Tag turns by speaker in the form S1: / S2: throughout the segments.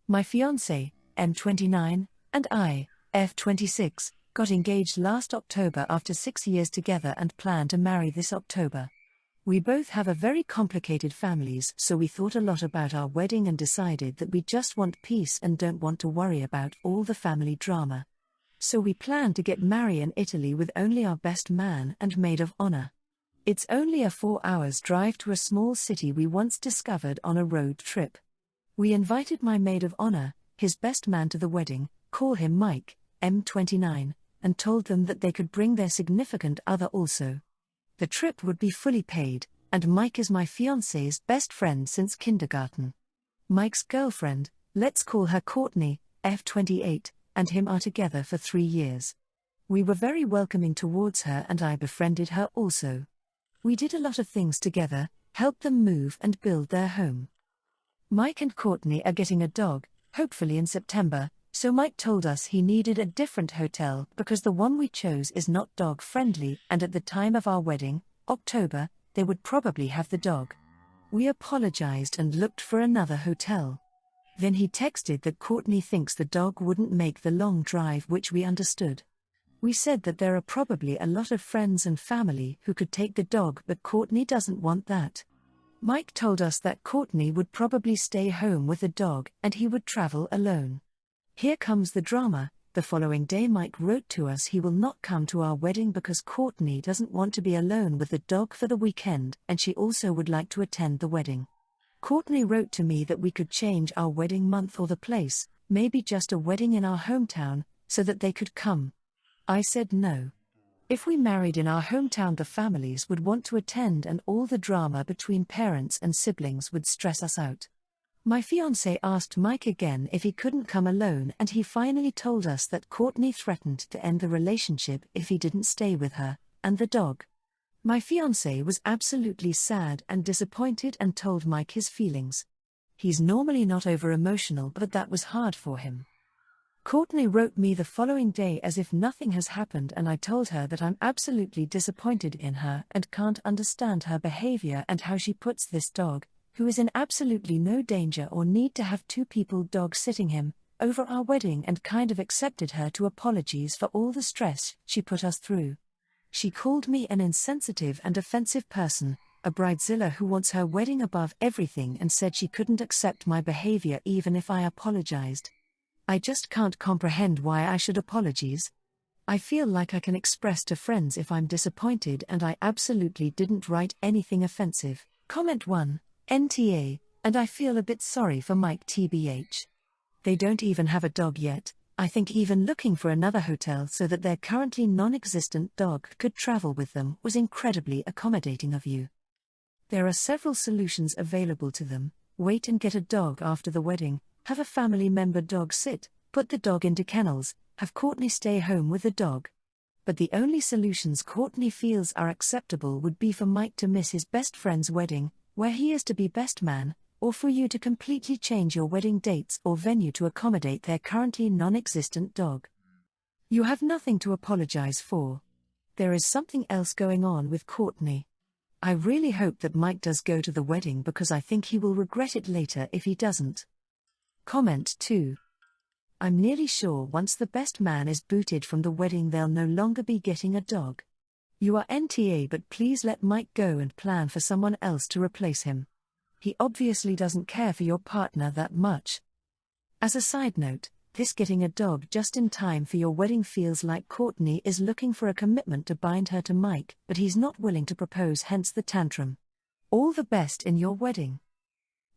S1: My fiancé, M29, and I, F26, got engaged last October after 6 years together and plan to marry this October. We both have a very complicated families, so we thought a lot about our wedding and decided that we just want peace and don't want to worry about all the family drama. So we plan to get married in Italy with only our best man and maid of honor. It's only a 4 hours drive to a small city we once discovered on a road trip. We invited my maid of honor, his best man, to the wedding, call him Mike, M29, and told them that they could bring their significant other also. The trip would be fully paid, and Mike is my fiancé's best friend since kindergarten. Mike's girlfriend, let's call her Courtney, F28, and him are together for 3 years. We were very welcoming towards her and I befriended her also. We did a lot of things together, helped them move and build their home. Mike and Courtney are getting a dog, hopefully in September, so Mike told us he needed a different hotel because the one we chose is not dog-friendly, and at the time of our wedding, October, they would probably have the dog. We apologized and looked for another hotel. Then he texted that Courtney thinks the dog wouldn't make the long drive, which we understood. We said that there are probably a lot of friends and family who could take the dog, but Courtney doesn't want that. Mike told us that Courtney would probably stay home with the dog and he would travel alone. Here comes the drama. The following day Mike wrote to us he will not come to our wedding because Courtney doesn't want to be alone with the dog for the weekend and she also would like to attend the wedding. Courtney wrote to me that we could change our wedding month or the place, maybe just a wedding in our hometown, so that they could come. I said no. If we married in our hometown, the families would want to attend and all the drama between parents and siblings would stress us out. My fiancé asked Mike again if he couldn't come alone and he finally told us that Courtney threatened to end the relationship if he didn't stay with her and the dog. My fiancé was absolutely sad and disappointed and told Mike his feelings. He's normally not over-emotional, but that was hard for him. Courtney wrote me the following day as if nothing has happened and I told her that I'm absolutely disappointed in her and can't understand her behavior and how she puts this dog, who is in absolutely no danger or need to have 2 people dog sitting him, over our wedding, and kind of accepted her to apologies for all the stress she put us through. She called me an insensitive and offensive person, a bridezilla who wants her wedding above everything, and said she couldn't accept my behavior even if I apologized. I just can't comprehend why I should apologize. I feel like I can express to friends if I'm disappointed and I absolutely didn't write anything offensive. Comment 1, NTA, and I feel a bit sorry for Mike TBH. They don't even have a dog yet. I think even looking for another hotel so that their currently non-existent dog could travel with them was incredibly accommodating of you. There are several solutions available to them. Wait and get a dog after the wedding. Have a family member dog sit, put the dog into kennels, have Courtney stay home with the dog. But the only solutions Courtney feels are acceptable would be for Mike to miss his best friend's wedding, where he is to be best man, or for you to completely change your wedding dates or venue to accommodate their currently non-existent dog. You have nothing to apologize for. There is something else going on with Courtney. I really hope that Mike does go to the wedding because I think he will regret it later if he doesn't. Comment 2. I'm nearly sure once the best man is booted from the wedding they'll no longer be getting a dog. You are NTA, but please let Mike go and plan for someone else to replace him. He obviously doesn't care for your partner that much. As a side note, this getting a dog just in time for your wedding feels like Courtney is looking for a commitment to bind her to Mike, but he's not willing to propose, hence the tantrum. All the best in your wedding.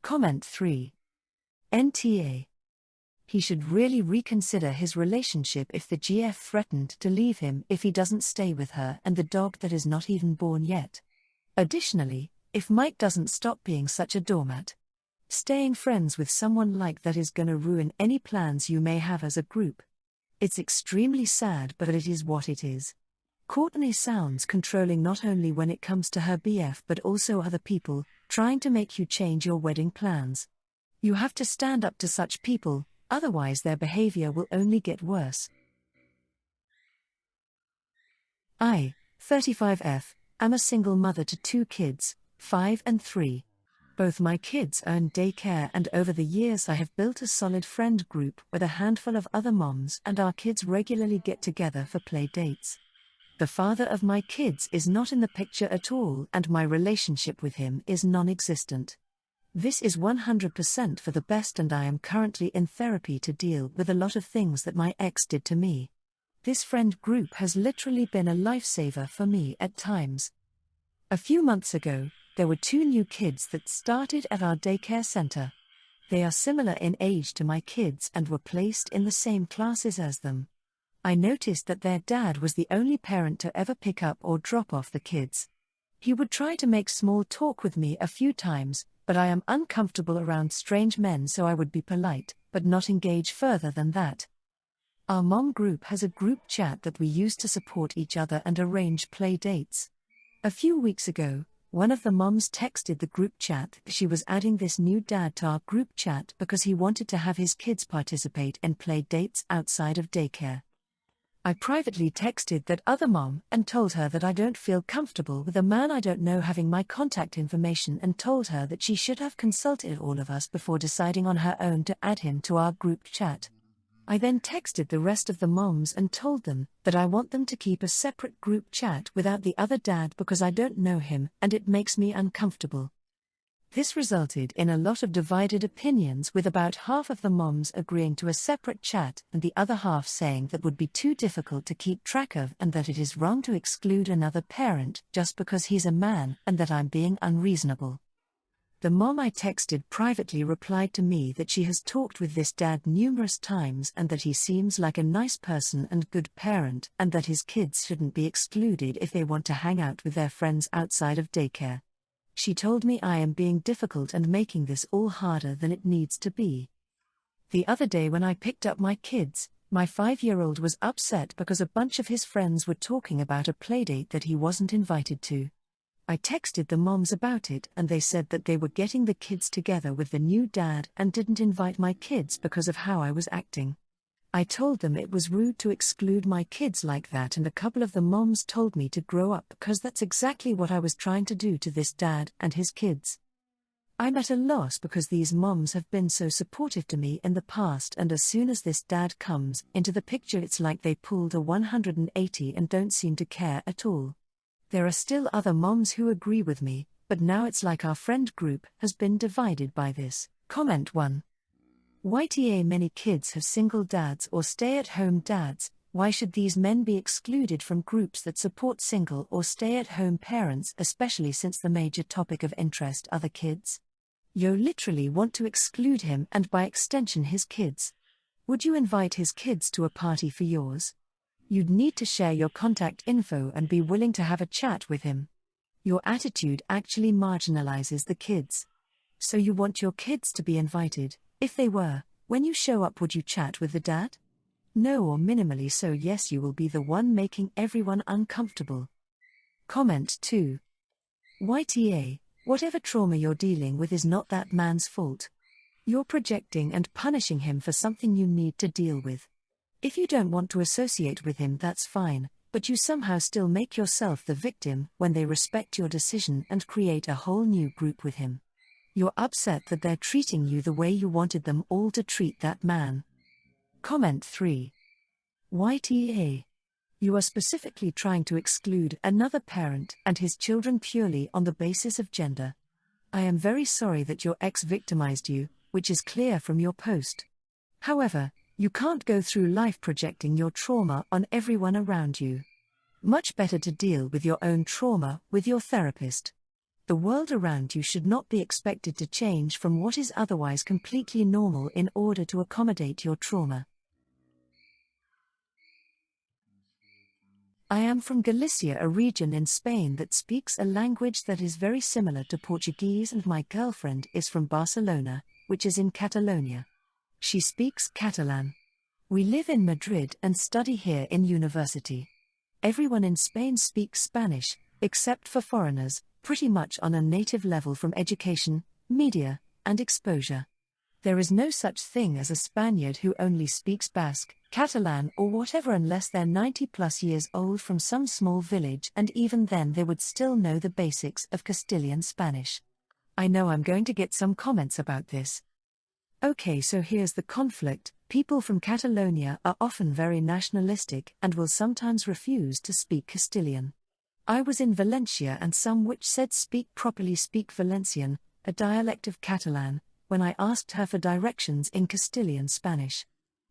S1: Comment 3. NTA. He should really reconsider his relationship if the GF threatened to leave him if he doesn't stay with her and the dog that is not even born yet. Additionally, if Mike doesn't stop being such a doormat. Staying friends with someone like that is gonna ruin any plans you may have as a group. It's extremely sad, but it is what it is. Courtney sounds controlling not only when it comes to her BF but also other people, trying to make you change your wedding plans. You have to stand up to such people, otherwise their behavior will only get worse. I, 35F, am a single mother to 2 kids, 5 and 3. Both my kids are in daycare, and over the years I have built a solid friend group with a handful of other moms, and our kids regularly get together for play dates. The father of my kids is not in the picture at all, and my relationship with him is non-existent. This is 100% for the best, and I am currently in therapy to deal with a lot of things that my ex did to me. This friend group has literally been a lifesaver for me at times. A few months ago, there were 2 new kids that started at our daycare center. They are similar in age to my kids and were placed in the same classes as them. I noticed that their dad was the only parent to ever pick up or drop off the kids. He would try to make small talk with me a few times, but I am uncomfortable around strange men, so I would be polite, but not engage further than that. Our mom group has a group chat that we use to support each other and arrange play dates. A few weeks ago, one of the moms texted the group chat that she was adding this new dad to our group chat because he wanted to have his kids participate in play dates outside of daycare. I privately texted that other mom and told her that I don't feel comfortable with a man I don't know having my contact information, and told her that she should have consulted all of us before deciding on her own to add him to our group chat. I then texted the rest of the moms and told them that I want them to keep a separate group chat without the other dad because I don't know him and it makes me uncomfortable. This resulted in a lot of divided opinions, with about half of the moms agreeing to a separate chat and the other half saying that would be too difficult to keep track of, and that it is wrong to exclude another parent just because he's a man, and that I'm being unreasonable. The mom I texted privately replied to me that she has talked with this dad numerous times and that he seems like a nice person and good parent, and that his kids shouldn't be excluded if they want to hang out with their friends outside of daycare. She told me I am being difficult and making this all harder than it needs to be. The other day when I picked up my kids, my 5-year-old was upset because a bunch of his friends were talking about a playdate that he wasn't invited to. I texted the moms about it and they said that they were getting the kids together with the new dad and didn't invite my kids because of how I was acting. I told them it was rude to exclude my kids like that, and a couple of the moms told me to grow up because that's exactly what I was trying to do to this dad and his kids. I'm at a loss because these moms have been so supportive to me in the past, and as soon as this dad comes into the picture it's like they pulled a 180 and don't seem to care at all. There are still other moms who agree with me, but now it's like our friend group has been divided by this. Comment 1. YTA Many kids have single dads or stay-at-home dads. Why should these men be excluded from groups that support single or stay-at-home parents, especially since the major topic of interest are the kids? You literally want to exclude him and by extension his kids. Would you invite his kids to a party for yours? You'd need to share your contact info and be willing to have a chat with him. Your attitude actually marginalizes the kids. So you want your kids to be invited. If they were, when you show up, would you chat with the dad? No, or minimally so. Yes, you will be the one making everyone uncomfortable. Comment 2. YTA, whatever trauma you're dealing with is not that man's fault. You're projecting and punishing him for something you need to deal with. If you don't want to associate with him, that's fine, but you somehow still make yourself the victim when they respect your decision and create a whole new group with him. You're upset that they're treating you the way you wanted them all to treat that man. Comment 3. YTA. You are specifically trying to exclude another parent and his children purely on the basis of gender. I am very sorry that your ex victimized you, which is clear from your post. However, you can't go through life projecting your trauma on everyone around you. Much better to deal with your own trauma with your therapist. The world around you should not be expected to change from what is otherwise completely normal in order to accommodate your trauma. I am from Galicia, a region in Spain that speaks a language that is very similar to Portuguese, and my girlfriend is from Barcelona, which is in Catalonia. She speaks Catalan. We live in Madrid and study here in university. Everyone in Spain speaks Spanish, except for foreigners, pretty much on a native level from education, media, and exposure. There is no such thing as a Spaniard who only speaks Basque, Catalan or whatever unless they're 90+ years old from some small village, and even then they would still know the basics of Castilian Spanish. I know I'm going to get some comments about this. Okay, so here's the conflict. People from Catalonia are often very nationalistic and will sometimes refuse to speak Castilian. I was in Valencia and some which said speak Valencian, a dialect of Catalan, when I asked her for directions in Castilian Spanish.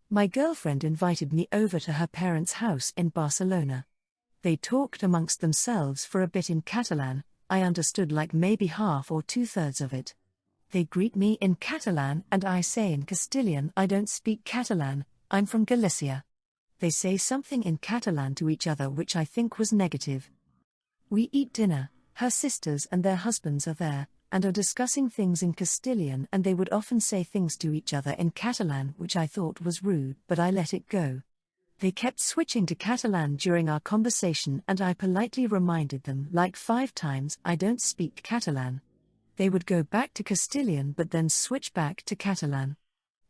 S1: My girlfriend invited me over to her parents' house in Barcelona. They talked amongst themselves for a bit in Catalan. I understood like maybe half or 2/3 of it. They greet me in Catalan and I say in Castilian I don't speak Catalan, I'm from Galicia. They say something in Catalan to each other which I think was negative. We eat dinner, her sisters and their husbands are there, and are discussing things in Castilian, and they would often say things to each other in Catalan which I thought was rude, but I let it go. They kept switching to Catalan during our conversation and I politely reminded them like 5 times I don't speak Catalan. They would go back to Castilian but then switch back to Catalan.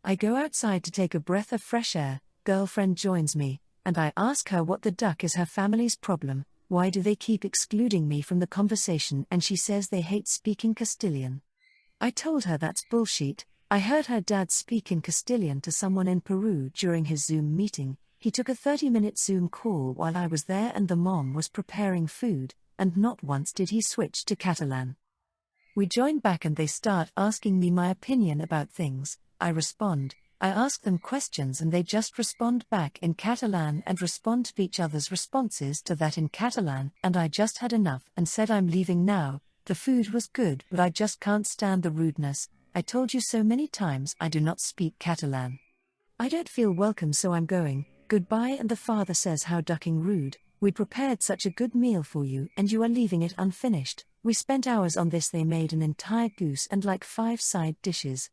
S1: I go outside to take a breath of fresh air, girlfriend joins me, and I ask her what the duck is her family's problem, why do they keep excluding me from the conversation, and she says they hate speaking Castilian. I told her that's bullshit. I heard her dad speak in Castilian to someone in Peru during his Zoom meeting. He took a 30-minute Zoom call while I was there and the mom was preparing food, and not once did he switch to Catalan. We join back and they start asking me my opinion about things. I respond, I ask them questions and they just respond back in Catalan and respond to each other's responses to that in Catalan, and I just had enough and said I'm leaving now. The food was good but I just can't stand the rudeness. I told you so many times I do not speak Catalan. I don't feel welcome so I'm going, goodbye. And the father says how ducking rude, we prepared such a good meal for you and you are leaving it unfinished. We spent hours on this, they made an entire goose and like 5 side dishes.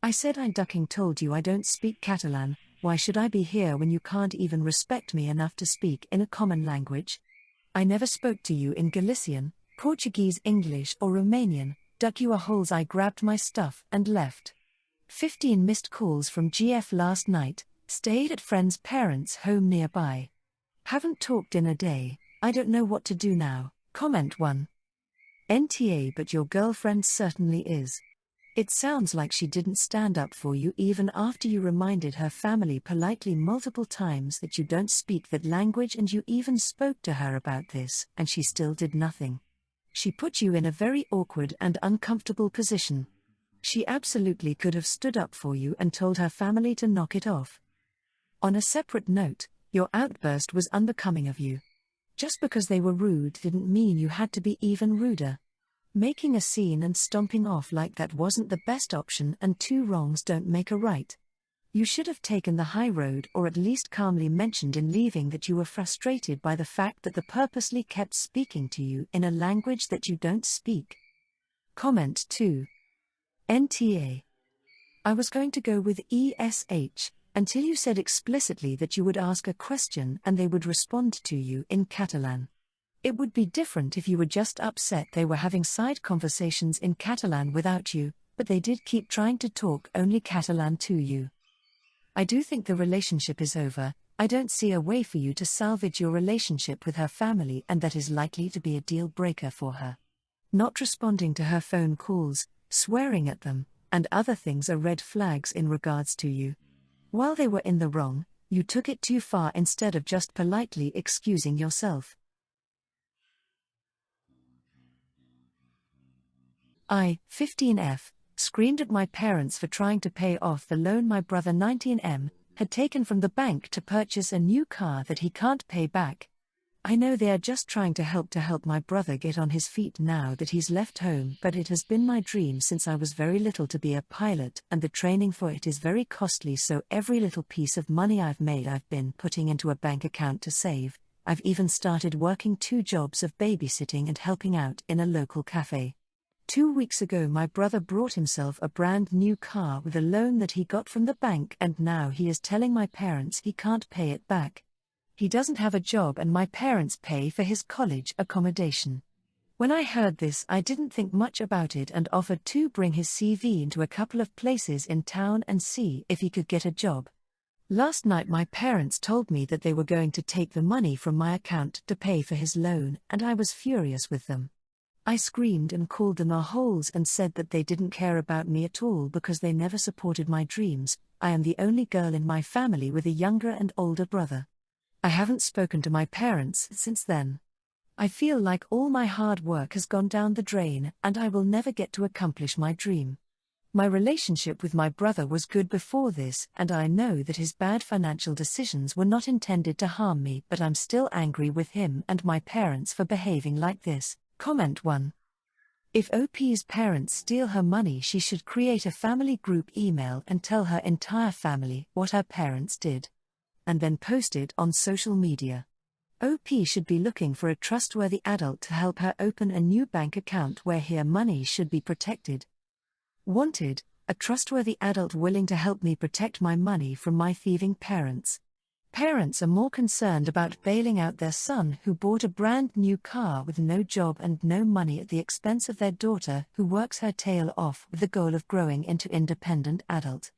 S1: I said I'm ducking, told you I don't speak Catalan, why should I be here when you can't even respect me enough to speak in a common language? I never spoke to you in Galician, Portuguese, English or Romanian, duck you a holes. I grabbed my stuff and left. 15 missed calls from GF last night, stayed at friend's parents' home nearby. Haven't talked in a day, I don't know what to do now. Comment 1. NTA, but your girlfriend certainly is. It sounds like she didn't stand up for you even after you reminded her family politely multiple times that you don't speak that language, and you even spoke to her about this, and she still did nothing. She put you in a very awkward and uncomfortable position. She absolutely could have stood up for you and told her family to knock it off. On a separate note, your outburst was unbecoming of you. Just because they were rude didn't mean you had to be even ruder. Making a scene and stomping off like that wasn't the best option, and 2 wrongs don't make a right. You should have taken the high road, or at least calmly mentioned in leaving that you were frustrated by the fact that they purposely kept speaking to you in a language that you don't speak. Comment 2. NTA. I was going to go with ESH, until you said explicitly that you would ask a question and they would respond to you in Catalan. It would be different if you were just upset they were having side conversations in Catalan without you, but they did keep trying to talk only Catalan to you. I do think the relationship is over. I don't see a way for you to salvage your relationship with her family, and that is likely to be a deal breaker for her. Not responding to her phone calls, swearing at them, and other things are red flags in regards to you. While they were in the wrong, you took it too far instead of just politely excusing yourself. I, 15F, screamed at my parents for trying to pay off the loan my brother 19M had taken from the bank to purchase a new car that he can't pay back. I know they are just trying to help my brother get on his feet now that he's left home, but it has been my dream since I was very little to be a pilot, and the training for it is very costly, so every little piece of money I've made I've been putting into a bank account to save. I've even started working 2 jobs of babysitting and helping out in a local cafe. 2 weeks ago my brother brought himself a brand new car with a loan that he got from the bank, and now he is telling my parents he can't pay it back. He doesn't have a job and my parents pay for his college accommodation. When I heard this I didn't think much about it and offered to bring his CV into a couple of places in town and see if he could get a job. Last night my parents told me that they were going to take the money from my account to pay for his loan, and I was furious with them. I screamed and called them a-holes and said that they didn't care about me at all because they never supported my dreams. I am the only girl in my family with a younger and older brother. I haven't spoken to my parents since then. I feel like all my hard work has gone down the drain and I will never get to accomplish my dream. My relationship with my brother was good before this, and I know that his bad financial decisions were not intended to harm me, but I'm still angry with him and my parents for behaving like this. Comment 1. If OP's parents steal her money, she should create a family group email and tell her entire family what her parents did, and then post it on social media. OP should be looking for a trustworthy adult to help her open a new bank account where her money should be protected. Wanted, a trustworthy adult willing to help me protect my money from my thieving parents. Parents are more concerned about bailing out their son who bought a brand new car with no job and no money at the expense of their daughter who works her tail off with the goal of growing into independent adult.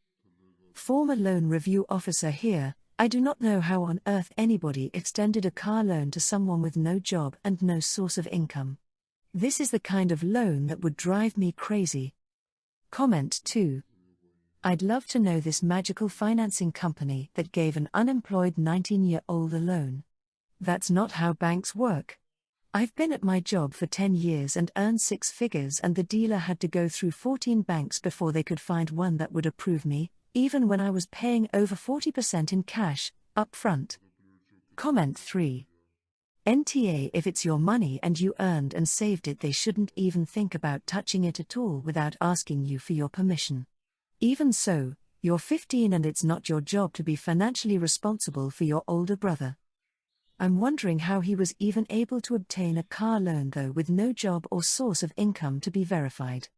S1: Former loan review officer here. I do not know how on earth anybody extended a car loan to someone with no job and no source of income. This is the kind of loan that would drive me crazy. Comment 2. I'd love to know this magical financing company that gave an unemployed 19-year-old a loan. That's not how banks work. I've been at my job for 10 years and earned 6 figures, and the dealer had to go through 14 banks before they could find one that would approve me, even when I was paying over 40% in cash, up front. Comment 3. NTA, if it's your money and you earned and saved it, they shouldn't even think about touching it at all without asking you for your permission. Even so, you're 15 and it's not your job to be financially responsible for your older brother. I'm wondering how he was even able to obtain a car loan though, with no job or source of income to be verified.